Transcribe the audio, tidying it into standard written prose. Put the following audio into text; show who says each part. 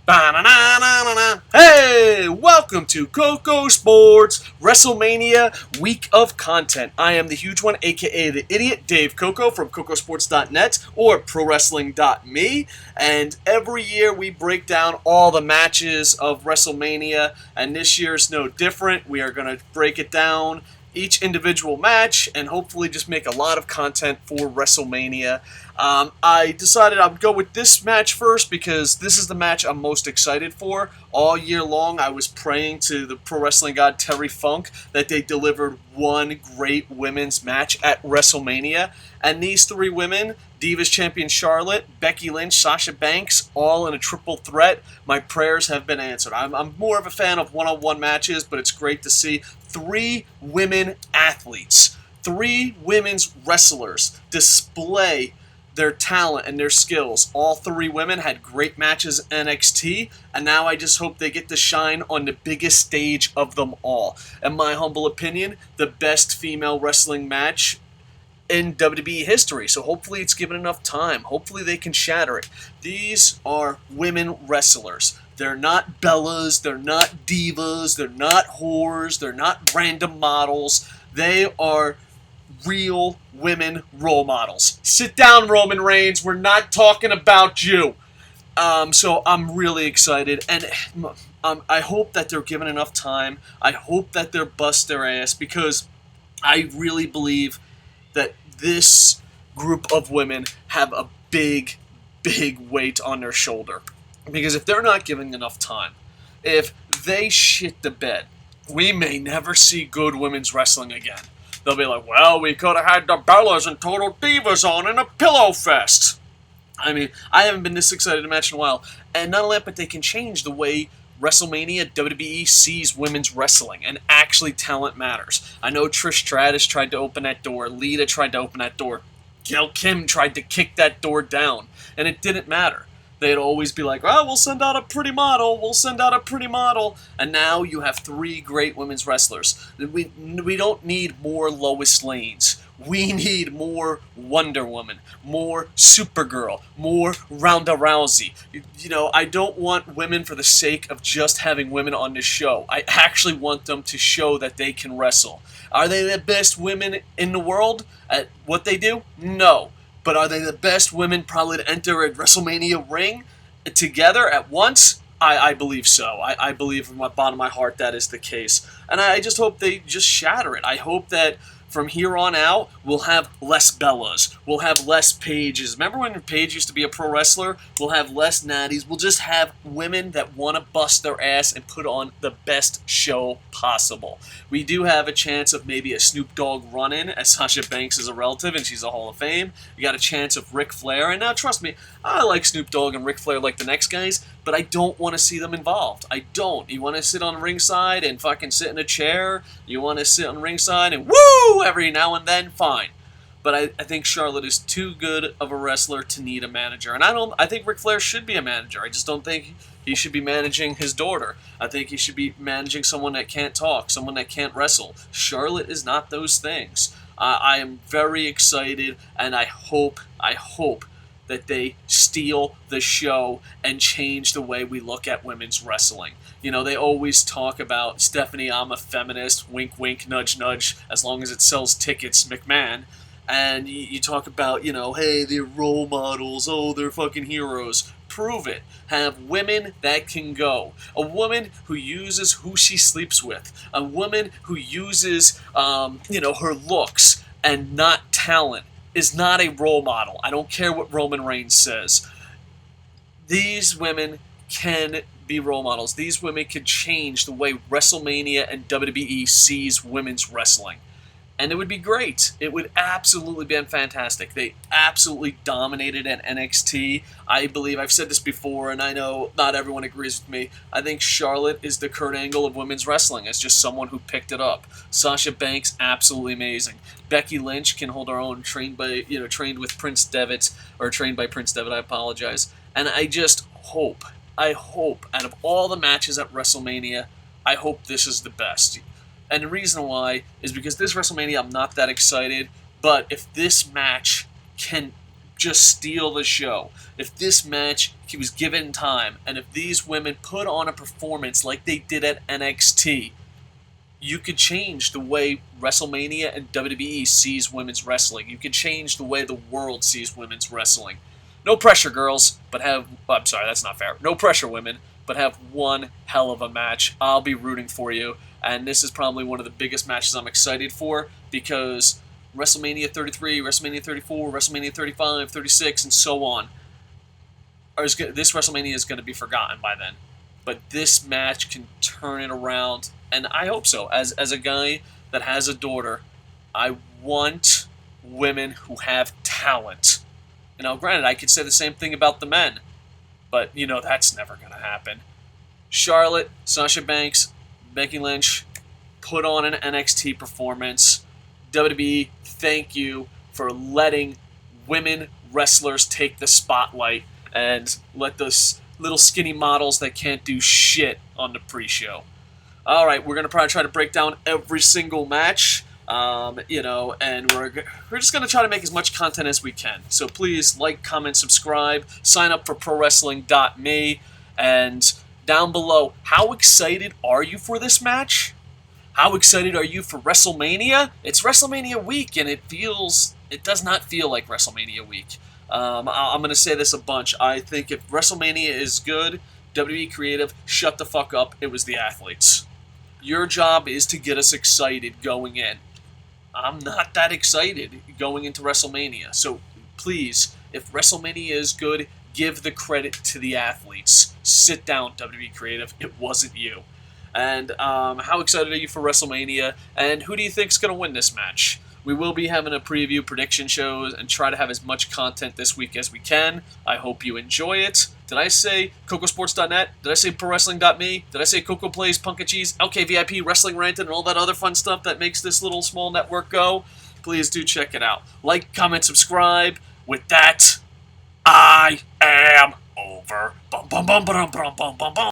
Speaker 1: Ba-na-na-na-na-na. Hey, welcome to KocoSports WrestleMania Week of Content. I am the huge one, aka the idiot, Dave Koco from KocoSports.net or ProWrestling.me. And every year we break down all the matches of WrestleMania, and this year's no different. We are going to break it down, each individual match, and hopefully just make a lot of content for WrestleMania. I decided I'd go with this match first because this is the match I'm most excited for. All year long, I was praying to the pro wrestling god Terry Funk that they delivered one great women's match at WrestleMania. And these three women, Divas Champion Charlotte, Becky Lynch, Sasha Banks, all in a triple threat. My prayers have been answered. I'm more of a fan of one-on-one matches, but it's great to see three women athletes, three women's wrestlers display their talent and their skills. All three women had great matches in NXT, and now I just hope they get to shine on the biggest stage of them all. In my humble opinion, the best female wrestling match in WWE history, so hopefully it's given enough time. Hopefully they can shatter it. These are women wrestlers. They're not Bellas, they're not divas, they're not whores, they're not random models. They are real women role models. Sit down, Roman Reigns. We're not talking about you. So I'm really excited, and I hope that they're given enough time. I hope that they're bust their ass, because I really believe that this group of women have a big, big weight on their shoulder. Because if they're not given enough time, if they shit the bed, we may never see good women's wrestling again. They'll be like, well, we could have had the Bellas and Total Divas on in a pillow fest. I mean, I haven't been this excited to match in a while. And not only that, but they can change the way WrestleMania, WWE sees women's wrestling, and actually talent matters. I know Trish Stratus tried to open that door. Lita tried to open that door. Gail Kim tried to kick that door down, and it didn't matter. They'd always be like, oh, we'll send out a pretty model, we'll send out a pretty model. And now you have three great women's wrestlers. We don't need more Lois Lanes. We need more Wonder Woman, more Supergirl, more Ronda Rousey. You know, I don't want women for the sake of just having women on the show. I actually want them to show that they can wrestle. Are they the best women in the world at what they do? No. But are they the best women probably to enter a WrestleMania ring together at once? I believe so. I believe from the bottom of my heart that is the case. And I just hope they just shatter it. I hope that from here on out, we'll have less Bellas. We'll have less Paiges. Remember when Paige used to be a pro wrestler? We'll have less Natties. We'll just have women that want to bust their ass and put on the best show possible. We do have a chance of maybe a Snoop Dogg run-in, as Sasha Banks is a relative and she's a Hall of Fame. We got a chance of Ric Flair. And now, trust me, I like Snoop Dogg and Ric Flair like the next guys, but I don't want to see them involved. I don't. You want to sit on ringside and fucking sit in a chair? You want to sit on ringside and woo every now and then? Fine. But I think Charlotte is too good of a wrestler to need a manager. And I think Ric Flair should be a manager. I just don't think he should be managing his daughter. I think he should be managing someone that can't talk, someone that can't wrestle. Charlotte is not those things. I am very excited, and I hope that they steal the show and change the way we look at women's wrestling. You know, they always talk about, Stephanie, I'm a feminist, wink, wink, nudge, nudge, as long as it sells tickets, McMahon. And you talk about, you know, hey, they're role models, oh, they're fucking heroes. Prove it. Have women that can go. A woman who uses who she sleeps with. A woman who uses, her looks and not talent is not a role model. I don't care what Roman Reigns says. These women can be role models. These women can change the way WrestleMania and WWE sees women's wrestling. And it would be great. It would absolutely be fantastic. They absolutely dominated at NXT. I believe, I've said this before, and I know not everyone agrees with me. I think Charlotte is the Kurt Angle of women's wrestling. It's just someone who picked it up. Sasha Banks, absolutely amazing. Becky Lynch can hold her own, trained with Prince Devitt, or trained by Prince Devitt, I apologize. And I just hope, out of all the matches at WrestleMania, I hope this is the best. And the reason why is because this WrestleMania, I'm not that excited, but if this match can just steal the show. If this match was given time, and if these women put on a performance like they did at NXT, you could change the way WrestleMania and WWE sees women's wrestling. You could change the way the world sees women's wrestling. No pressure, girls, but have... I'm sorry, that's not fair. No pressure, women, but have one hell of a match. I'll be rooting for you, and this is probably one of the biggest matches I'm excited for, because WrestleMania 33, WrestleMania 34, WrestleMania 35, 36, and so on. This WrestleMania is going to be forgotten by then. But this match can turn it around, and I hope so. As a guy that has a daughter, I want women who have talent. And now, granted, I could say the same thing about the men, but, that's never going to happen. Charlotte, Sasha Banks, Becky Lynch put on an NXT performance. WWE, thank you for letting women wrestlers take the spotlight and let those little skinny models that can't do shit on the pre-show. All right, we're going to probably try to break down every single match, and we're just going to try to make as much content as we can. So please like, comment, subscribe, sign up for ProWrestling.me, and down below, how excited are you for this match? How excited are you for WrestleMania? It's WrestleMania week, and it does not feel like WrestleMania week. I'm going to say this a bunch. I think if WrestleMania is good, WWE Creative, shut the fuck up. It was the athletes. Your job is to get us excited going in. I'm not that excited going into WrestleMania. So please, if WrestleMania is good, give the credit to the athletes. Sit down, WWE Creative. It wasn't you. And how excited are you for WrestleMania? And who do you think is going to win this match? We will be having a preview prediction shows and try to have as much content this week as we can. I hope you enjoy it. Did I say KocoSports.net? Did I say ProWrestling.me? Did I say Coco Plays, Punk and Cheese, LKVIP, Wrestling Ranted, and all that other fun stuff that makes this little small network go? Please do check it out. Like, comment, subscribe. With that, I am over. Bum, bum, bum, bum, bum, bum, bum, bum.